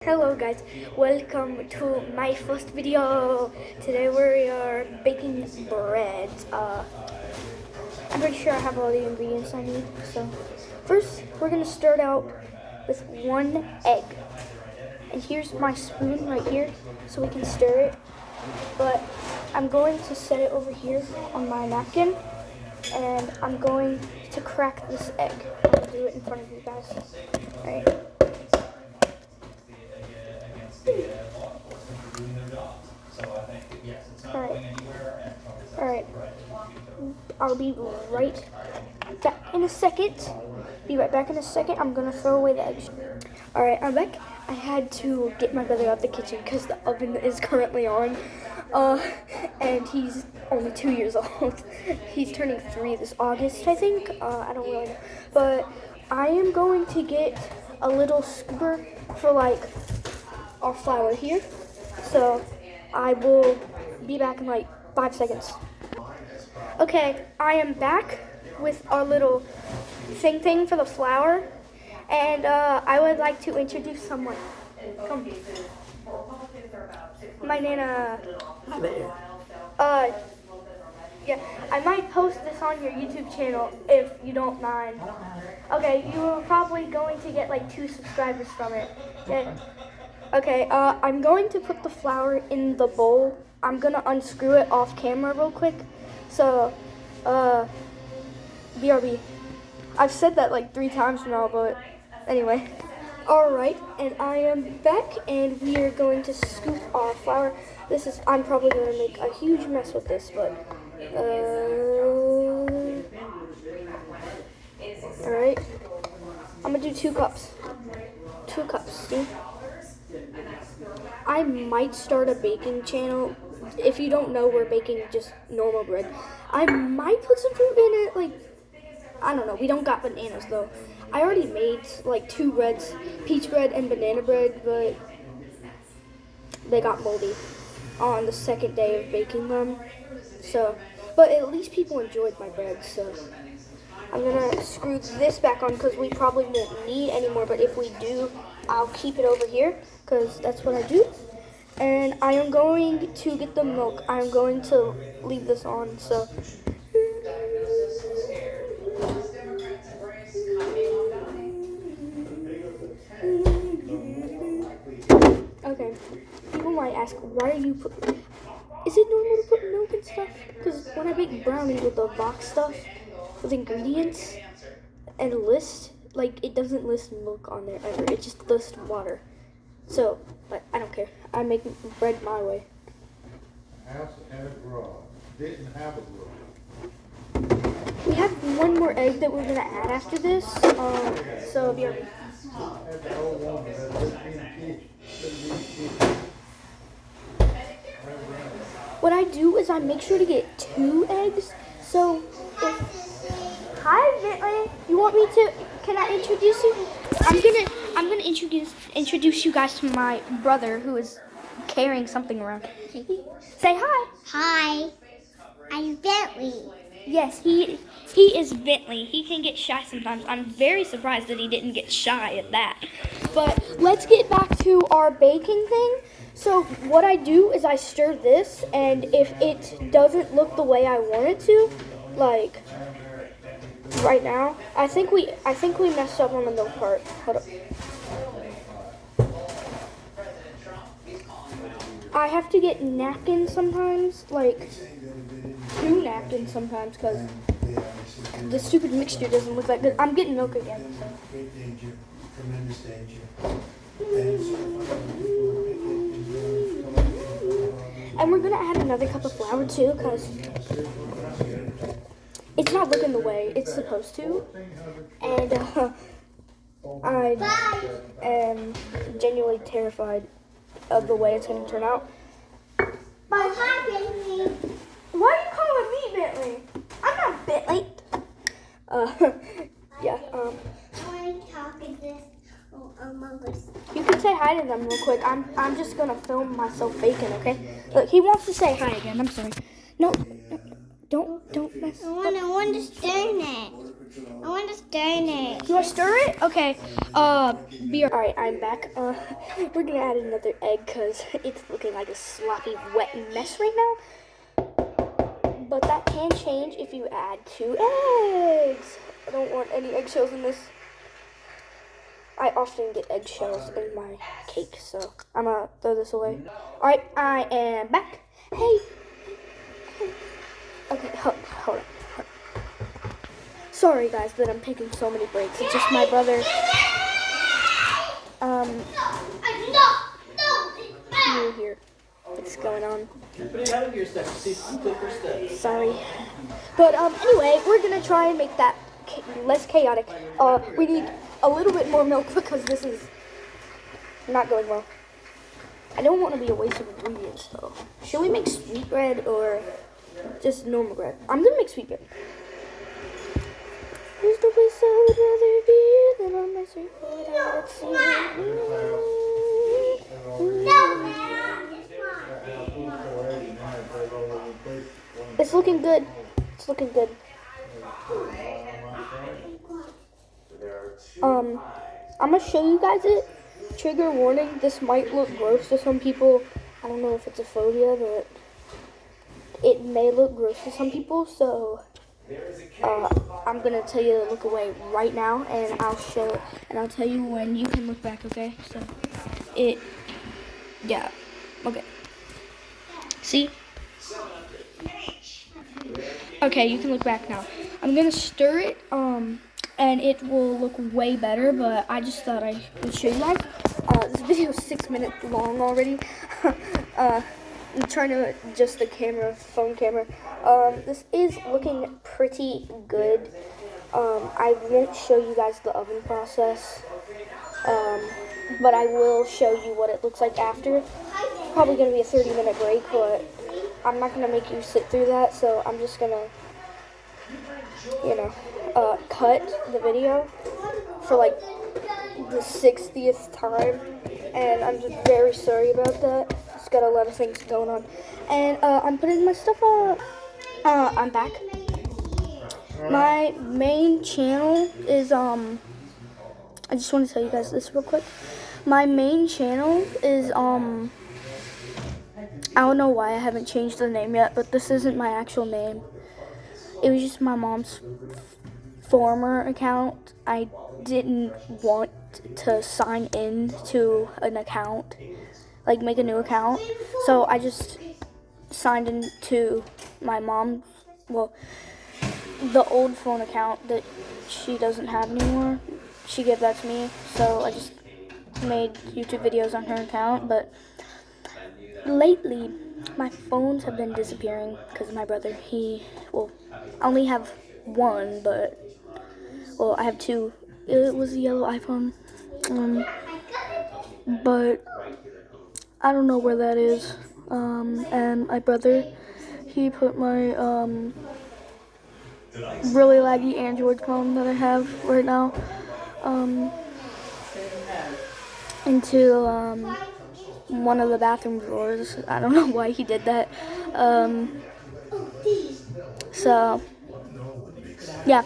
Hello guys, welcome to my first video. Today we are baking bread. I'm pretty sure I have all the ingredients I need. So first we're gonna start out with 1 egg. And here's my spoon right here so we can stir it. But I'm going to set it over here on my napkin and I'm going to crack this egg. I'm gonna do it in front of you guys. Alright. Alright. I'll be right back in a second. I'm gonna throw away the eggs. Alright, I'm back. I had to get my brother out the kitchen because the oven is currently on. And he's only 2 years old. He's turning 3 this August, I think. I don't really know. But I am going to get a little scooper for like our flour here. So I will be back in like 5 seconds. Okay, I am back with our little thing for the flour, and I would like to introduce someone. Come. My Nana. Yeah, I might post this on your YouTube channel if you don't mind. Okay, you are probably going to get like 2 subscribers from it. Yeah. Okay, I'm going to put the flour in the bowl. I'm gonna unscrew it off camera real quick. So, BRB. I've said that like 3 times now, but anyway. Alright, and I am back, and we are going to scoop our flour. I'm probably gonna make a huge mess with this, but, alright. I'm gonna do 2 cups. 2 cups, see? I might start a baking channel. If you don't know, we're baking just normal bread. I might put some fruit in it, like, I don't know. We don't got bananas, though. I already made, like, 2 breads, peach bread and banana bread, but they got moldy on the second day of baking them. So, but at least people enjoyed my bread, so I'm gonna screw this back on because we probably won't need any more, but if we do, I'll keep it over here because that's what I do. And I am going to get the milk. I'm going to leave this on, so. Okay, people might ask, why are you is it normal to put milk and stuff? Because when I bake brownies with the box stuff, with ingredients and list, like, it doesn't list milk on there ever. It just lists water. So, but I don't care. I make bread my way. House had a garage. Didn't have a garage. We have 1 more egg that we're gonna add after this. So be right. What I do is I make sure to get 2 eggs. So hi Bentlee, you want me to? Can I introduce you? I'm gonna introduce you guys to my brother who is carrying something around. Say hi. Hi, I'm Bentley. Yes, he is Bentlee. He can get shy sometimes. I'm very surprised that he didn't get shy at that. But let's get back to our baking thing. So what I do is I stir this, and if it doesn't look the way I want it to, like right now, I think we messed up on the milk part. Hold up. I have to get napkins sometimes, like 2 napkins sometimes, because the stupid mixture doesn't look that good. I'm getting milk again. So. Great danger, tremendous danger. And we're going to add another cup of flour too, because it's not looking the way it's supposed to. And I am genuinely terrified of the way it's going to turn out. But hi, Bentley. Why are you calling me Bentlee? I'm not Bentlee. Yeah. I want to talk to this mothers. You can say hi to them real quick. I'm just gonna film myself baking, okay? Look, he wants to say hi again. I'm sorry. No, don't mess. I want to understand it. I want to stir it. You want to stir it? Okay. Alright, I'm back. We're gonna add another egg because it's looking like a sloppy, wet mess right now. But that can change if you add 2 eggs. I don't want any eggshells in this. I often get eggshells in my cake, so I'm gonna throw this away. Alright, I am back. Hey. Okay, hold on. Sorry guys that I'm taking so many breaks. It's just my brother. You're here. What's going on? Sorry. But anyway, we're gonna try and make that less chaotic. We need a little bit more milk because this is not going well. I don't want to be a waste of ingredients though. Should we make sweetbread or just normal bread? I'm gonna make sweetbread. There's no place I would rather be than on my sweetbread out at sea. It's looking good. It's looking good. I'm gonna show you guys it. Trigger warning, this might look gross to some people. I don't know if it's a phobia, but it may look gross to some people, so I'm gonna tell you to look away right now, and I'll tell you when you can look back, okay? So, yeah, okay. See? Okay, you can look back now. I'm gonna stir it, and it will look way better, but I just thought I would show you guys. This video is 6 minutes long already. I'm trying to adjust the phone camera. This is looking pretty good. I won't show you guys the oven process, but I will show you what it looks like after. Probably going to be a 30-minute break, but I'm not going to make you sit through that, so I'm just going to, cut the video for like the 60th time, and I'm just very sorry about that. Just got a lot of things going on, and I'm putting my stuff up. I'm back. My main channel is I just want to tell you guys this real quick. My main channel is I don't know why I haven't changed the name yet, but this isn't my actual name. It was just my mom's former account. I didn't want to sign in to an account, like make a new account, so I just signed into my mom's, the old phone account that she doesn't have anymore. She gave that to me, so I just made YouTube videos on her account. But lately my phones have been disappearing because of my brother. I only have one, but I have 2. It was a yellow iPhone, but I don't know where that is. And my brother, he put my really laggy Android phone that I have right now into one of the bathroom drawers. I don't know why he did that. So yeah,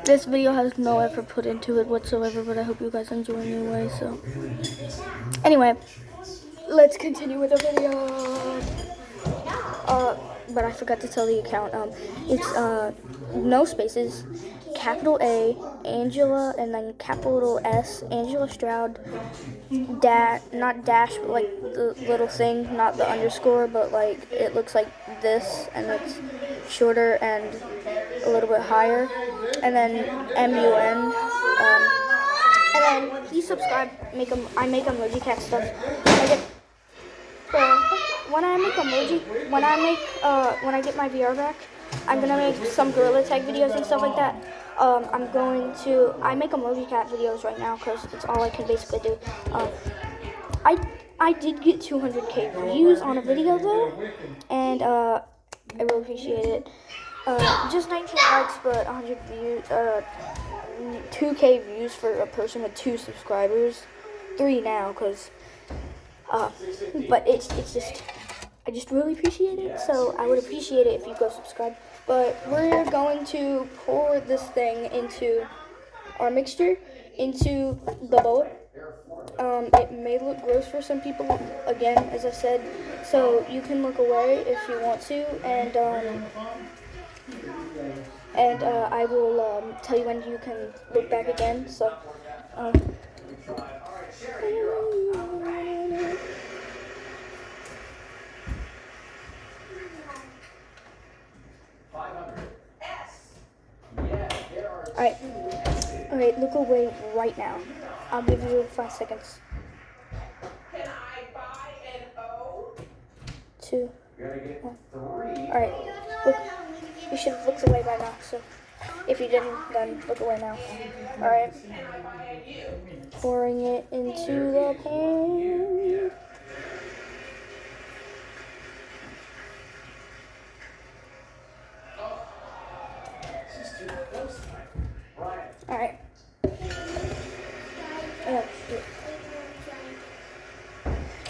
this video has no effort put into it whatsoever, but I hope you guys enjoy anyway. So anyway, let's continue with the video. But I forgot to tell the account. It's no spaces, capital A, Angela, and then capital S, Angela Stroud, not dash, but like the little thing, not the underscore, but like it looks like this, and it's shorter and a little bit higher, and then MUN, and then please subscribe. I make emoji cat stuff. When I get my VR back, I'm gonna make some Gorilla Tag videos and stuff like that. I make emoji cat videos right now because it's all I can basically do. I did get 200k views on a video though, and I really appreciate it. Just 19 likes, but 100 views, 2k views for a person with 2 subscribers, 3 now, cause. But it's just, I just really appreciate it, so I would appreciate it if you go subscribe. But we're going to pour this thing into our mixture, into the bowl. It may look gross for some people, again, as I said, so you can look away if you want to, and I will tell you when you can look back again. So, Alright, look away right now. I'll give you 5 seconds. Can I buy an O? 2, 1. Alright, look. You should have looked away by now, so if you didn't, then look away now. Alright. Pouring it into the pan. Alright. Oh, shit.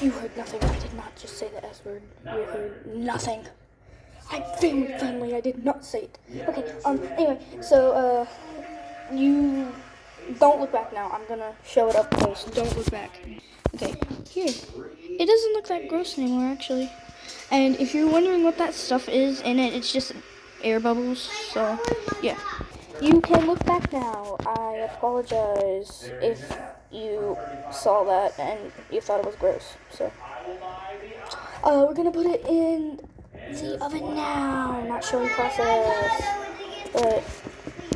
You heard nothing. I did not just say the S word. You heard nothing. I'm family. I did not say it. Okay, anyway, so, you don't look back now. I'm gonna show it up close. Don't look back. Okay, here. It doesn't look that gross anymore, actually. And if you're wondering what that stuff is in it, it's just air bubbles. So, yeah. You can look back now. I apologize if you saw that and you thought it was gross. So, we're gonna put it in the oven now. Not showing process, but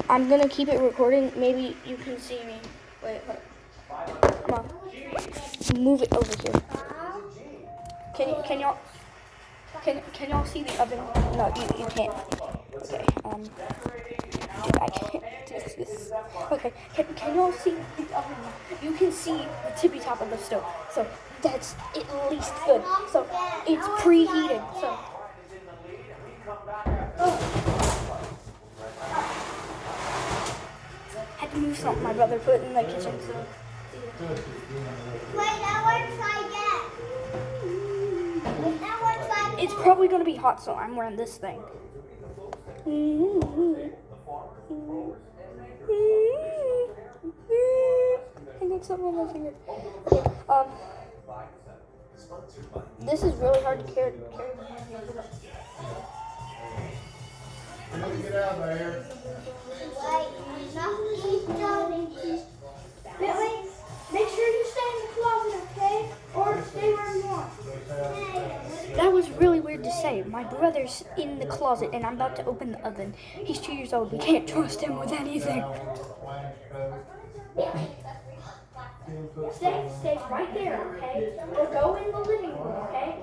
I'm gonna keep it recording. Maybe you can see me. Wait, come on. Move it over here. Can y'all see the oven? No, you can't. Okay. Dude, I can't do this. Okay. Can y'all see the oven? You can see the tippy top of the stove. So that's at least good. So it's preheated. So. Had to move something my brother put in the kitchen. So. Wait, that works like It's probably gonna be hot, so I'm wearing this thing. I got something on my finger. Okay, this is really hard to carry. Get out of there. Billy, make sure you stay in the closet, okay? Or stay where you want. That was really weird to say. My brother's in the closet and I'm about to open the oven. He's 2 years old. We can't trust him with anything. Stay right there, okay? Or go in the living room, okay?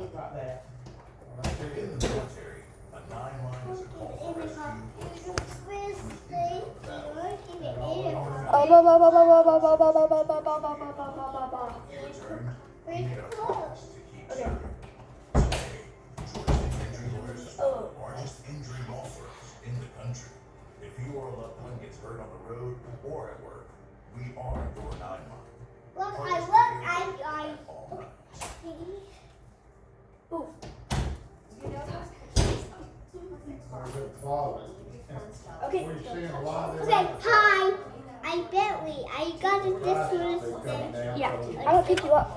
Largest injury law firm in the country. If you or a loved one gets hurt on the road or at work, we are your 911. Look, Ooh. Okay. Okay, hi. I'm Bentley. I got this one. Yeah, I'm gonna pick you up.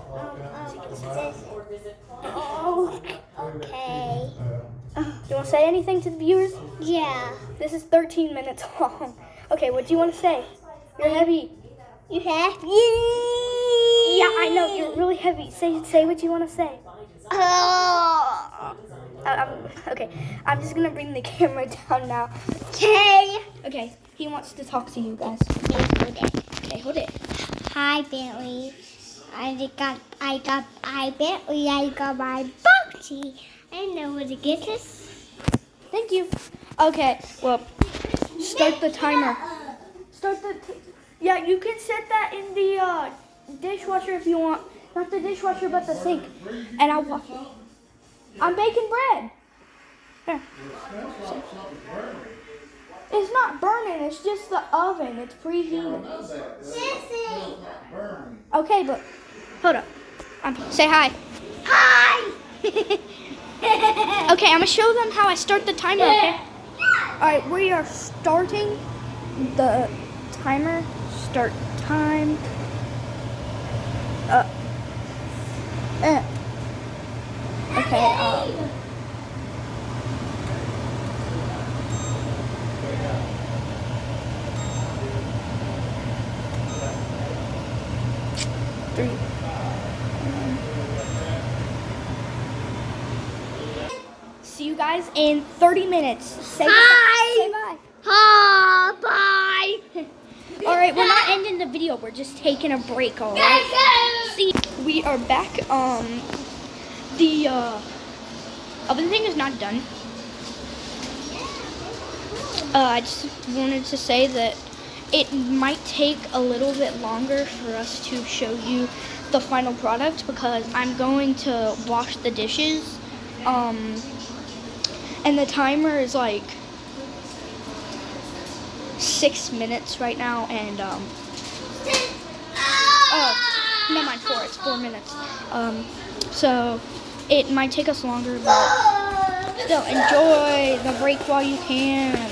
Oh, okay. Do you want to say anything to the viewers? Yeah. This is 13 minutes long. Okay, what do you want to say? You're heavy. You have? Yeah, I know, you're really heavy. Say what you want to say. Oh. Okay, I'm just gonna bring the camera down now. Okay. Okay, he wants to talk to you guys. Okay, hold it. Hi, Bentley. I got my boxy. I know where to get this. Thank you. Okay, well, start the timer. Yeah, you can set that in the dishwasher if you want. Not the dishwasher, but the sink. And I'm baking bread. Here. It's not burning, it's just the oven. It's preheated. Sissy. Okay, but hold up. Say hi. Hi. Okay, I'm gonna show them how I start the timer, okay? Yeah. Alright, we are starting the timer. Start time. Okay, 3. See you guys in 30 minutes. Say Hi. bye. Bye. All right, we're not ending the video. We're just taking a break. All right. See, we are back. The oven thing is not done. I just wanted to say that it might take a little bit longer for us to show you the final product because I'm going to wash the dishes. And the timer is like 6 minutes right now, and oh, no, mind 4. It's 4 minutes. So it might take us longer, but still enjoy the break while you can.